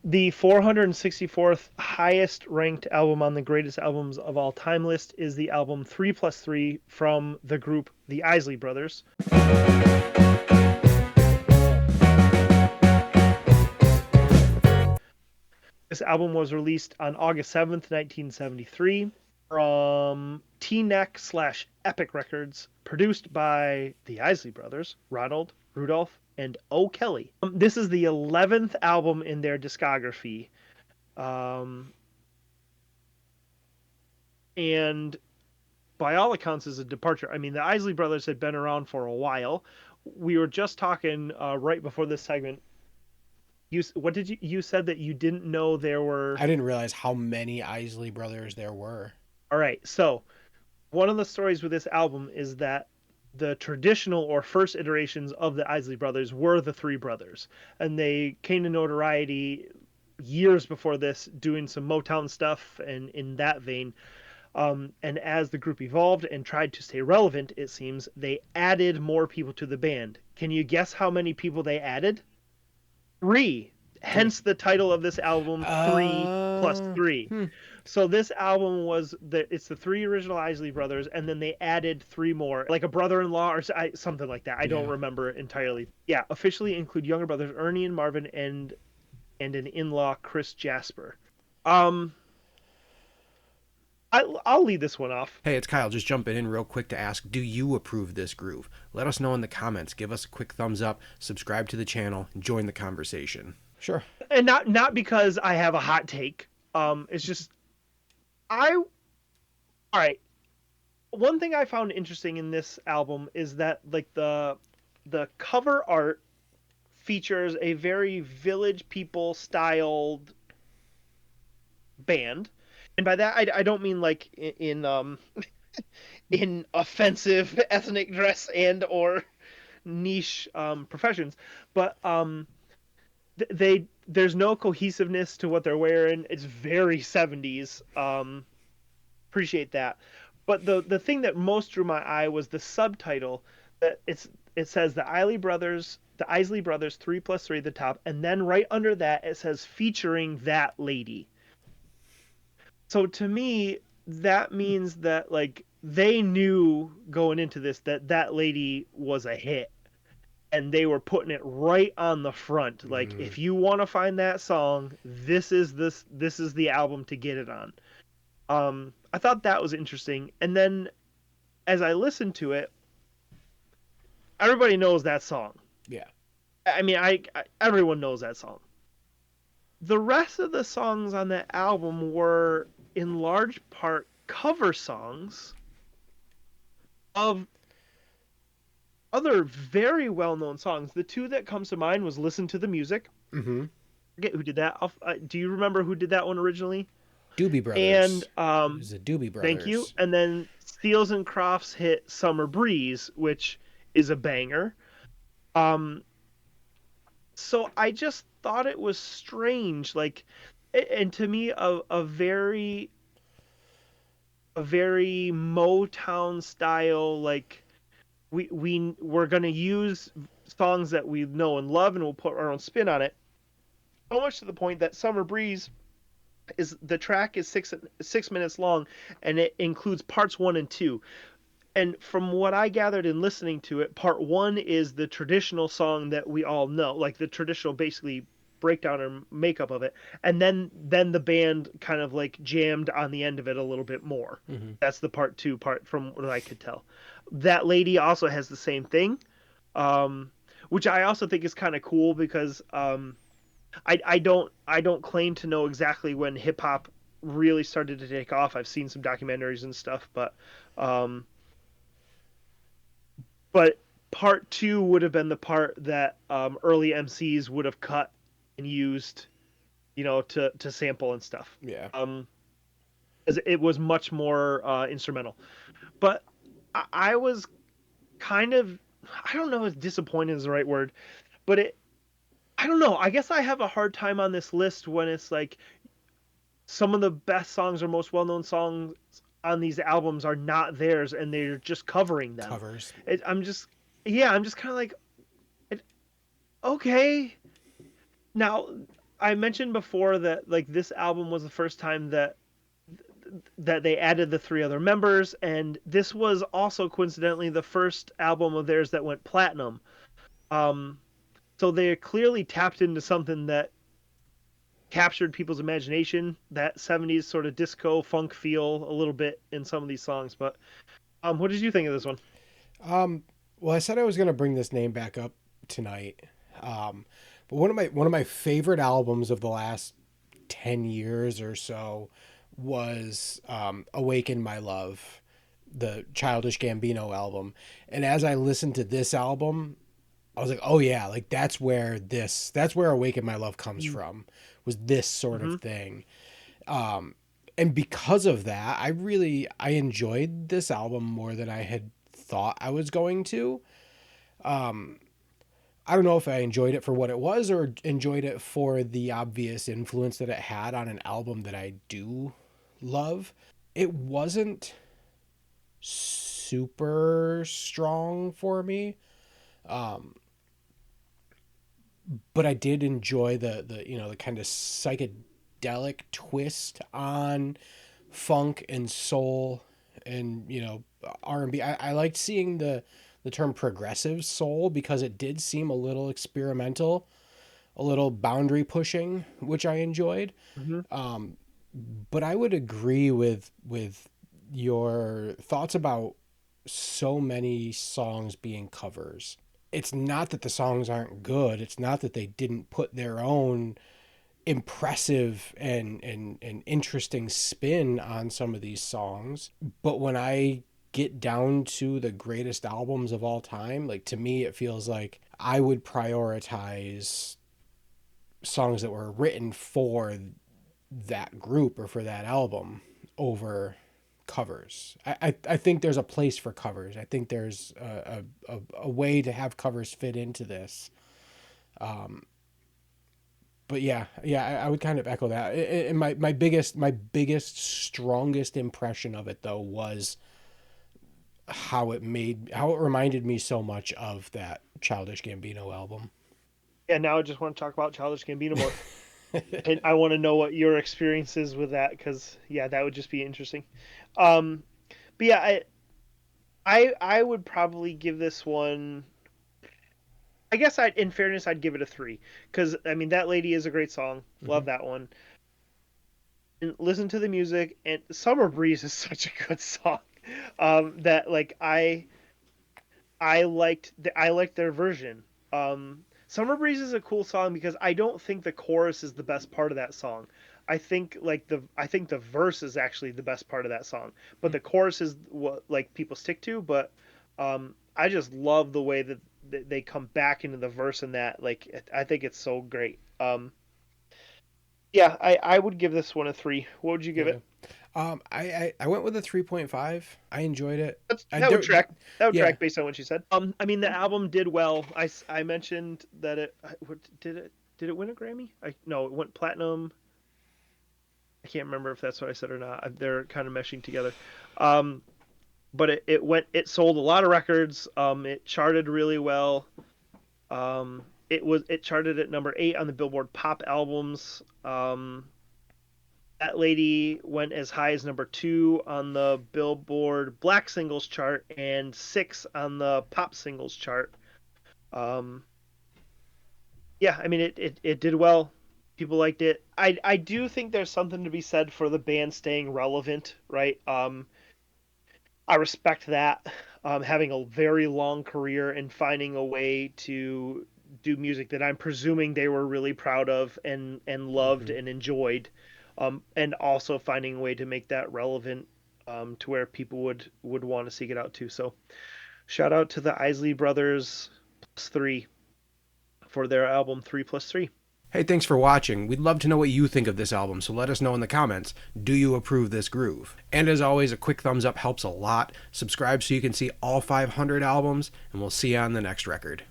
The 464th highest ranked album on the greatest albums of all time list is the album 3 Plus 3 from the group the Isley Brothers. This album was released on August 7th, 1973 from T-Neck/Epic Records, produced by the Isley Brothers, Ronald, Rudolph, and O. Kelly. This is the 11th album in their discography. And by all accounts is a departure. I mean, the Isley Brothers had been around for a while. We were just talking right before this segment. You said that you didn't know there were. I didn't realize how many Isley Brothers there were. All right, so one of the stories with this album is that the traditional or first iterations of the Isley Brothers were the three brothers, and they came to notoriety years before this, doing some Motown stuff and in that vein. And as the group evolved and tried to stay relevant, it seems they added more people to the band. Can you guess how many people they added? Three. Three. Hence the title of this album, 3 plus Uh, 3. hmm. So this album was it's the three original Isley Brothers, and then they added three more, like a brother-in-law or something like that. I don't Yeah. remember entirely. Yeah, officially include younger brothers Ernie and Marvin, and an in-law, Chris Jasper. Um, I'll lead this one off. Hey, it's Kyle. Just jumping in real quick to ask, do you approve this groove? Let us know in the comments. Give us a quick thumbs up, subscribe to the channel, and join the conversation. Sure. And not because I have a hot take. It's just all right. One thing I found interesting in this album is that like the cover art features a very Village People styled band, and by that I don't mean like in offensive ethnic dress and or niche professions, but they there's no cohesiveness to what they're wearing. It's very 70s. Appreciate that. But the thing that most drew my eye was the subtitle that it says the Isley Brothers 3 plus 3 at the top, and then right under that it says featuring that lady. So to me, that means that like they knew going into this that that lady was a hit, and they were putting it right on the front. Like Mm. if you want to find that song, this is the album to get it on. I thought that was interesting. And then as I listened to it, everybody knows that song. Yeah. I mean, I everyone knows that song. The rest of the songs on that album were in large part cover songs of other very well-known songs. The two that comes to mind was "Listen to the Music." Mm-hmm. I forget who did that. Do you remember who did that one originally? Doobie And Brothers. It was the Doobie thank you. Brothers. And then Steels and Crofts hit "Summer Breeze," which is a banger. Um, so I just thought it was strange, like, and to me, a very Motown style, like we're gonna use songs that we know and love, and we'll put our own spin on it. So much to the point that "Summer Breeze" is the track is 6 minutes long, and it includes parts 1 and 2. And from what I gathered in listening to it, part 1 is the traditional song that we all know, like the traditional basically breakdown or makeup of it, and then the band kind of like jammed on the end of it a little bit more. Mm-hmm. That's the part 2 part from what I could tell. That lady also has the same thing, um, which I also think is kind of cool because I don't claim to know exactly when hip hop really started to take off. I've seen some documentaries and stuff, um, but part 2 would have been the part that early MCs would have cut and used, to sample and stuff. Yeah. As it was much more instrumental. But I was kind of, I don't know if disappointed is the right word, but I don't know. I guess I have a hard time on this list when it's like some of the best songs or most well-known songs on these albums are not theirs and they're just covering them. Covers. I'm just, yeah, I'm just kind of like, okay. Now, I mentioned before that like this album was the first time that they added the three other members, and this was also coincidentally the first album of theirs that went platinum. Um, so they clearly tapped into something that captured people's imagination, that 70s sort of disco funk feel a little bit in some of these songs. But what did you think of this one? Um, well, I said I was going to bring this name back up tonight. But one of my favorite albums of the last 10 years or so was Awaken My Love, the Childish Gambino album. And as I listened to this album, I was like, "Oh yeah, like that's where Awaken My Love comes from." Was this sort of Mm-hmm. thing. And because of that, I enjoyed this album more than I had thought I was going to. I don't know if I enjoyed it for what it was or enjoyed it for the obvious influence that it had on an album that I do love. It wasn't super strong for me, but I did enjoy the kind of psychedelic twist on funk and soul and R&B. I liked seeing the term progressive soul because it did seem a little experimental, a little boundary pushing, which I enjoyed. Mm-hmm. But I would agree with your thoughts about so many songs being covers. It's not that the songs aren't good. It's not that they didn't put their own impressive and interesting spin on some of these songs. But when I get down to the greatest albums of all time, like to me it feels like I would prioritize songs that were written for that group or for that album over covers. I think there's a place for covers. I think there's a way to have covers fit into this. But I would kind of echo that. And my biggest, strongest impression of it though was how it reminded me so much of that Childish Gambino album. Yeah, now I just want to talk about Childish Gambino more. And I want to know what your experience is with that because yeah, that would just be interesting. Um, but yeah, I would probably give this one. I guess in fairness, I'd give it a three because I mean that lady is a great song. Mm-hmm. Love that one. And listen to the music, and Summer Breeze is such a good song. That like I liked their version. Summer Breeze is a cool song because I don't think the chorus is the best part of that song. I think the verse is actually the best part of that song, but the chorus is what like people stick to. But I just love the way that they come back into the verse and that like I think it's so great. Yeah, I would give this one a three. What would you give Yeah. it? I went with a 3.5. I enjoyed it. I That would there, track. That would yeah. track based on what she said. I mean, the album did well. I mentioned that what did it win a Grammy? I no, it went platinum. I can't remember if that's what I said or not. They're kind of meshing together. Um, but it sold a lot of records. It charted really well. It charted at number 8 on the Billboard Pop Albums. That lady went as high as number 2 on the Billboard Black Singles chart and 6 on the Pop Singles chart. Um, yeah, I mean it did well. People liked it. I do think there's something to be said for the band staying relevant, right? I respect that. Having a very long career and finding a way to do music that I'm presuming they were really proud of and loved Mm-hmm. and enjoyed, and also finding a way to make that relevant to where people would want to seek it out too. So shout out to the Isley Brothers plus three for their album 3+3. Hey, thanks for watching. We'd love to know what you think of this album, so let us know in the comments. Do you approve this groove? And as always, a quick thumbs up helps a lot. Subscribe so you can see all 500 albums, and we'll see you on the next record.